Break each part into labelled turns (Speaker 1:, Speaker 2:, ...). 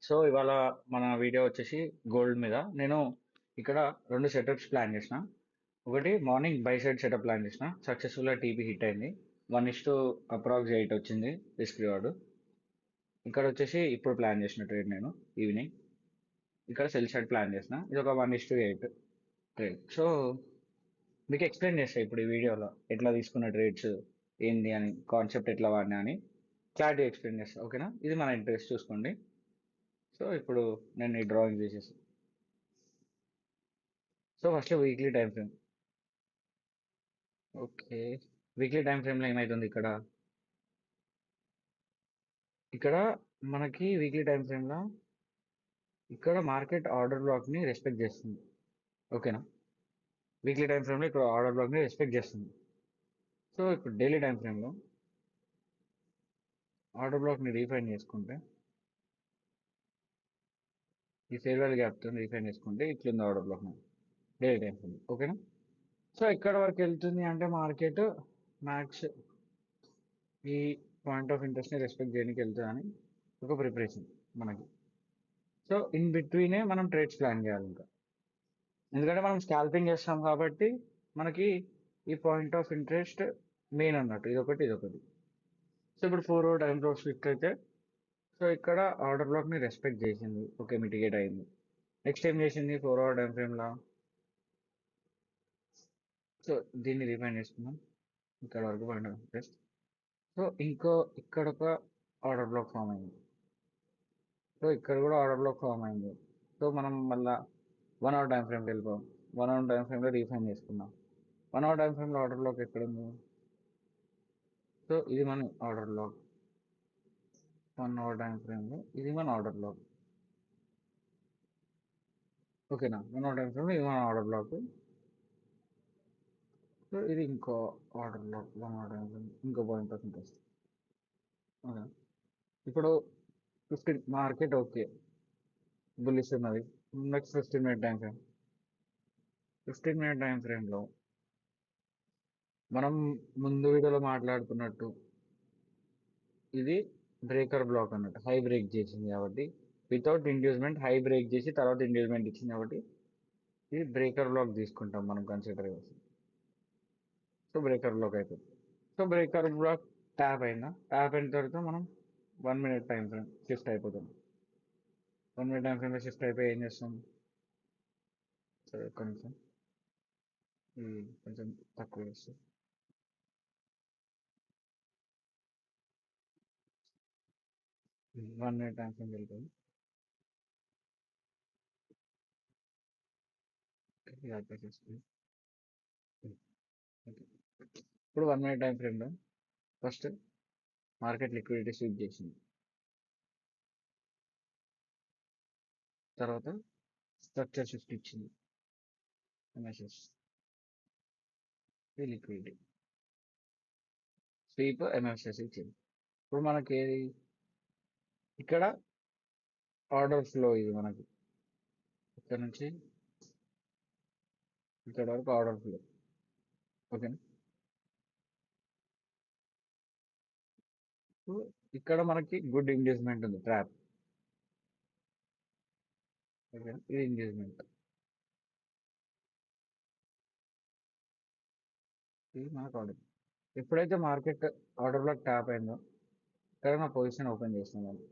Speaker 1: So ఇవాళ మన video వచ్చేసి గోల్డ్ మీద. నేను ఇక్కడ రెండు సెటప్స్ ప్లాన్ చేసిన. ఒకటి morning by side setup plan చేసిన, సక్సెస్ఫుల్గా టీపీ హిట్ అయింది. 1:, అప్రాక్స్ 8 వచ్చింది రిస్క్ రివార్డ్. ఇక్కడ వచ్చేసి ఇప్పుడు ప్లాన్ చేసిన ట్రేడ్ నేను ఈవినింగ్ ఇక్కడ సెల్ సైడ్ ప్లాన్ చేసిన. ఇది ఒక 1:8 ట్రేడ్. సో మీకు ఎక్స్ప్లెయిన్ చేస్తా ఇప్పుడు ఈ వీడియోలో ఎట్లా తీసుకున్న ట్రేడ్స్ ఏంది అని, కాన్సెప్ట్ ఎట్లా వాడినా అని క్లారిటీ ఎక్స్ప్లెయిన్ చేస్తా. ఓకేనా? ఇది మన ఇంట్రెస్ట్ చూసుకోండి. సో ఇప్పుడు నేను ఈ డ్రాయింగ్ చేసేసి, so first weekly time frame. Okay, weekly time ఫ్రేమ్లో ఏమవుతుంది ఇక్కడ ఇక్కడ మనకి వీక్లీ టైం ఫ్రేమ్లో ఇక్కడ మార్కెట్ ఆర్డర్ బ్లాక్ని రెస్పెక్ట్ చేస్తుంది. ఓకేనా? వీక్లీ టైం ఫ్రేమ్లో ఇక్కడ ఆర్డర్ బ్లాక్ని రెస్పెక్ట్ చేస్తుంది. సో ఇప్పుడు డైలీ టైం ఫ్రేమ్లో ఆర్డర్ బ్లాక్ని రీఫైన్ చేసుకుంటే, ఈ ఫేర్ వాల్యూ గ్యాప్తో రీఫైన్ చేసుకుంటే ఇట్లుంది order block daily time frame. ఓకేనా? సో ఇక్కడ వరకు వెళ్తుంది అంటే మార్కెట్ మ్యాక్స్ ఈ పాయింట్ ఆఫ్ ఇంట్రెస్ట్ని రెస్పెక్ట్ చేయడానికి వెళ్తుందని ఒక ప్రిపరేషన్ మనకి. సో ఇన్ బిట్వీనే మనం ట్రేడ్స్ ప్లాన్ చేయాలి ఇంకా, ఎందుకంటే మనం స్కాల్పింగ్ చేస్తాం కాబట్టి మనకి ఈ పాయింట్ ఆఫ్ ఇంట్రెస్ట్ మెయిన్ అన్నట్టు. ఇదొకటి. సో ఇప్పుడు 4 hour టైం ఫ్లో స్విఫ్ట్ అయితే, సో ఇక్కడ ఆర్డర్ బ్లాక్ని రెస్పెక్ట్ చేసింది. ఓకే, మిటిగేట్ అయింది. నెక్స్ట్ ఏం చేసింది 4 hour టైం ఫ్రేమ్లో? సో దీన్ని రిఫైన్ చేసుకున్నాం ఇక్కడ వరకు పాయింట్ ఆఫ్ ఇంట్రెస్ట్. సో ఇక్కడ ఒక ఆర్డర్ బ్లాక్ ఫామ్ అయింది. సో ఇక్కడ కూడా ఆర్డర్ బ్లాక్ ఫామ్ అయింది. సో మనం మళ్ళీ 1 hour టైం ఫ్రేమ్కి వెళ్ళిపోయాం. 1 hour టైం ఫ్రేమ్లో రీఫైన్ చేసుకున్నాం. 1 hour టైం ఫ్రేమ్లో ఆర్డర్ బ్లాక్ ఎక్కడ ఉంది? సో ఇది మన ఆర్డర్ బ్లాక్. 1 hour టైం ఫ్రేమ్లో ఇది మన ఆర్డర్ బ్లాక్. ఓకేనా? 1 hour టైం ఫ్రేమ్లో ఇది మన ఆర్డర్ బ్లాక్. సో ఇది ఇంకో order black. 1 hour time frame ఇంకో పాయింట్ ఆఫ్ ఇంట్రెస్ట్. ఓకే, ఇప్పుడు 15 మార్కెట్ ఓకే బుల్లిష్ ఉన్నది. Next 15 minute time frame. 15 minute time ఫ్రేమ్లో మనం ముందు వీడియోలో మాట్లాడుకున్నట్టు ఇది బ్రేకర్ బ్లాక్ అన్నట్టు. హై బ్రేక్ చేసింది కాబట్టి, వితౌట్ ఇండ్యూస్మెంట్ హై బ్రేక్ చేసి తర్వాత ఇండ్యూస్మెంట్ ఇచ్చింది కాబట్టి ఇది బ్రేకర్ బ్లాక్ తీసుకుంటాం మనం కన్సిడర్ చేసి. సో బ్రేకర్ బ్లాక్ అయిపోతుంది. సో బ్రేకర్ బ్లాక్ ట్యాప్ అయిన తర్వాత మనం 1 minute టైం ఫ్రేమ్ షిఫ్ట్ అయిపోతుంది. 1 minute టైం ఫ్రేమ్లో షిఫ్ట్ అయిపోయి ఏం చేస్తాం? సరే కొంచెం కొంచెం తక్కువ చేస్తాం. 1 minute టైం ఫ్రేమ్ వెళ్తుంది. ఇది అర్థం చేసుకుంది. ఓకే, ఇప్పుడు 1 minute టైం ఫ్రేమ్లో ఫస్ట్ మార్కెట్ లిక్విడిటీ స్విప్ చేసింది. తర్వాత స్ట్రక్చర్ షిఫ్ట్ ఇచ్చింది. ఎంఎస్ఎస్ లిక్విడిటీ స్వీప్ ఎంఎస్ఎస్ ఇచ్చింది. ఇప్పుడు మనకి ఏది ఇక్కడ ఆర్డర్ ఫ్లో, ఇది మనకి ఇక్కడ నుంచి ఇక్కడ వరకు ఆర్డర్ ఫ్లో. ఓకేనా? ఇప్పుడు ఇక్కడ మనకి గుడ్ ఇంగేజ్మెంట్ ఉంది, ట్రాప్. ఓకేనా? ఇది ఇంగేజ్మెంట్, ఇది మనకు ఆర్డర్. ఎప్పుడైతే మార్కెట్ ఆర్డర్ బ్లాక్ ట్యాప్ అయిందో ఇక్కడ నా పొజిషన్ ఓపెన్ చేస్తున్నాను.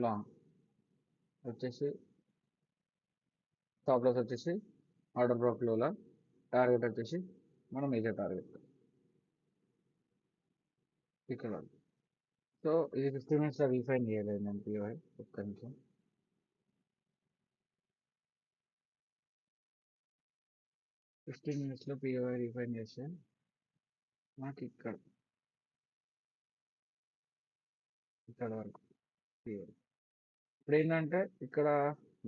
Speaker 1: లాంగ్ వచ్చేసి స్టాప్ లాస్ వచ్చేసి ఆర్డర్ బ్లాక్ లోలా, టార్గెట్ వచ్చేసి మన మేజర్ టార్గెట్ ఇక్కడ. సో ఇది 15 minutes లో రీఫైన్ చేయలేదు నేను పిఓఐ. ఒక్క నిమిషం. 15 minutes లో పిఓఐ రీఫైన్ చేస్తే మనకి ఇక్కడ వరకు పిఓఐ. ఇప్పుడు ఏంటంటే ఇక్కడ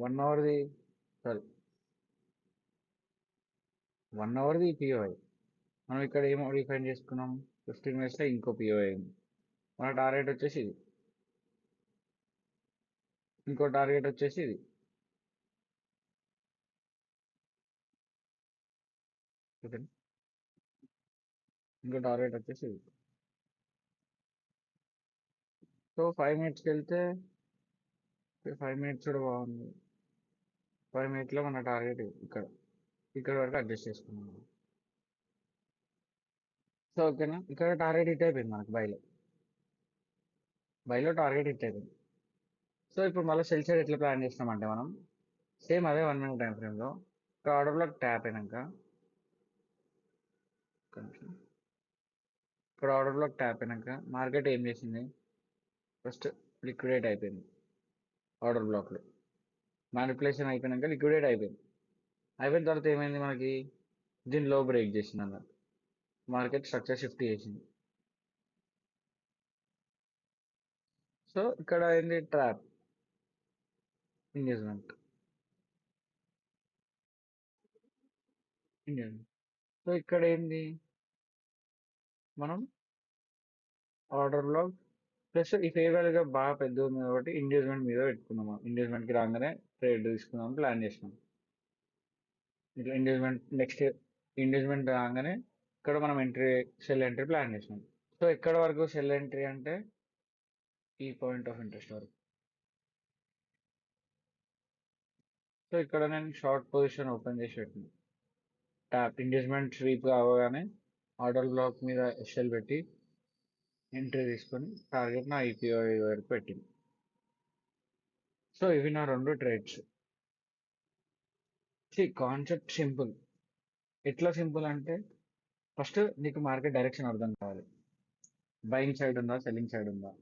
Speaker 1: 1 hourది, సారీ 1 hourది పిఓఐ. మనం ఇక్కడ ఏమో రీఫైన్ చేసుకున్నాం, 15 minutes లో ఇంకో పిఓఐ ఉంది. మన టార్గెట్ వచ్చేసి ఇది, ఇంకో టార్గెట్ వచ్చేసి ఇది. ఓకే, ఇంకో టార్గెట్ వచ్చేసి ఇది. సో 5 minutesకి వెళ్తే 5 minutes కూడా బాగుంది. 5 minutes మన టార్గెట్ ఇక్కడ వరకు అడ్జస్ట్ చేసుకున్నాం. సో ఓకేనా, ఇక్కడ టార్గెట్ హిట్ అయిపోయింది మనకు బైలో టార్గెట్ హిట్ అయిపోయింది. సో ఇప్పుడు మళ్ళీ సెల్ సైడ్ ఎట్లా ప్లాన్ చేసినామంటే మనం సేమ్ అదే 1 minute టైం ఫ్రేమ్లో ఇక్కడ ఆర్డర్ బ్లాక్ ట్యాప్ అయినాక కొంచెం ఇక్కడ ఆర్డర్ బ్లాక్ ట్యాప్ అయినాక మార్కెట్ ఏం చేసింది, ఫస్ట్ లిక్విడేట్ అయిపోయింది ఆర్డర్ బ్లాక్లో. మ్యానిపులేషన్ అయిపోయినాక లిక్విడేట్ అయిపోయిన తర్వాత ఏమైంది మనకి, దీని లో బ్రేక్ చేసింది అన్నట్టు, మార్కెట్ స్ట్రక్చర్ షిఫ్ట్ చేసింది. సో ఇక్కడ ఏంది ట్రాప్ ఇంగేజ్మెంట్. సో ఇక్కడ ఏంది మనం ఆర్డర్ బ్లాక్ ప్లస్ ఈ ఫేర్ వాల్యూగా బాగా పెద్ద ఉంది కాబట్టి ఇంగేజ్మెంట్ మీద పెట్టుకున్నాము. ఇంగేజ్మెంట్కి రాగానే ట్రేడ్ తీసుకుందాం ప్లాన్ చేసినాం. ఇట్లా నెక్స్ట్ ఇంగేజ్మెంట్ రాగానే ఇక్కడ మనం సెల్ ఎంట్రీ ప్లాన్ చేసినాం. సో ఎక్కడ వరకు సెల్ ఎంట్రీ అంటే ఈ పాయింట్ ఆఫ్ ఇంట్రెస్ట్ వరకు. సో ఇక్కడ నేను షార్ట్ పొజిషన్ ఓపెన్ చేసి పెట్టిన, ట్యాప్ ఎంగేజ్మెంట్ స్వీప్ కావగానే ఆర్డర్ బ్లాక్ మీద ఎస్ఎల్ పెట్టి ఎంట్రీ తీసుకొని టార్గెట్ నా ఐపీఓ వరకు పెట్టింది. సో ఇవి నా 2 ట్రేడ్స్. Concept simple. ఎట్లా సింపుల్ అంటే ఫస్ట్ నీకు మార్కెట్ డైరెక్షన్ అర్థం కావాలి. బయింగ్ సైడ్ ఉందా, సెల్లింగ్ సైడ్ ఉందా,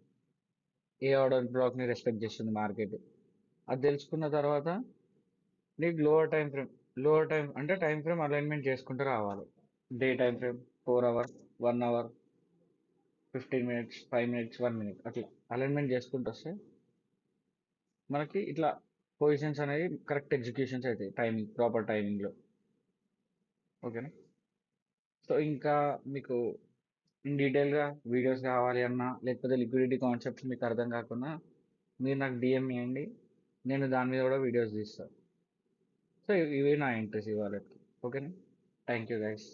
Speaker 1: ఏ ఆర్డర్ బ్లాక్ ని రెస్పెక్ట్ చేస్తుంది మార్కెట్, అది తెలుసుకున్న తర్వాత నీకు లోవర్ టైం అంటే టైం ఫ్రేమ్ అలైన్మెంట్ చేసుకుంటూ రావాలి. Day time frame 4 hours, 1 hour, 15 minutes, 5 minutes, 1 minute అట్లా అలైన్మెంట్ చేసుకుంటూ వస్తే మనకి ఇట్లా పొజిషన్స్ అనేవి కరెక్ట్ ఎగ్జిక్యూషన్స్ అవుతాయి ప్రాపర్ టైమింగ్లో. ఓకేనా. సో ఇంకా మీకు ఇన్ డీటెయిల్గా వీడియోస్ కావాలి అన్నా లేకపోతే లిక్విడిటీ కాన్సెప్ట్స్ మీకు అర్థం కాకుండా మీరు నాకు డిఎం చేయండి, నేను దాని మీద కూడా వీడియోస్ తీస్తాను. సో ఇవి నా ఇంట్రెస్ట్ ఇవాళ. ఓకేనా. Thank you guys.